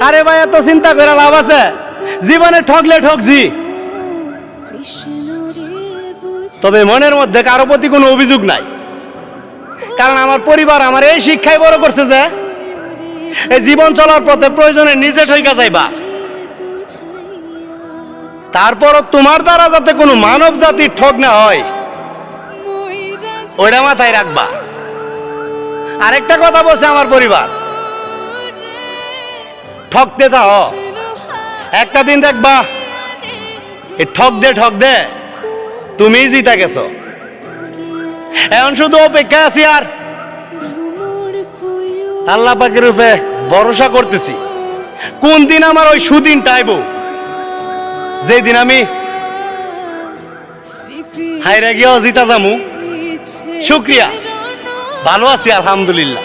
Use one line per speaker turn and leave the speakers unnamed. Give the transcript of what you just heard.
আরে ভাই এত চিন্তা করে লাভ আছে? জীবনে ঠকলে ঠকছি, তবে মনের মধ্যে কারো প্রতি কোনো অভিযোগ নাই। কারণ আমার পরিবার আমার এই শিক্ষায় বড় করছে যে এই জীবন চলার পথে প্রয়োজনে নিজে ঠইকা যাইবা, তারপরও তোমার দ্বারা যাতে কোনো মানব জাতির ঠক না হয় ওইটা মাথায় রাখবা। আরেকটা কথা বলছে আমার পরিবার, ঠকতে থাও, একটা দিন দেখবা এই ঠক দে তুমি জিতা গেছো। এখন শুধু অপেক্ষা আছি আর আল্লাহ পাকের রূপে ভরসা করতেছি কোন দিন আমার ওই সুদিনটা আইব, যেই দিন আমি হাইরা গিয়েও জিতা যামু। শুক্রিয়া, ভালো আছি আলহামদুলিল্লাহ।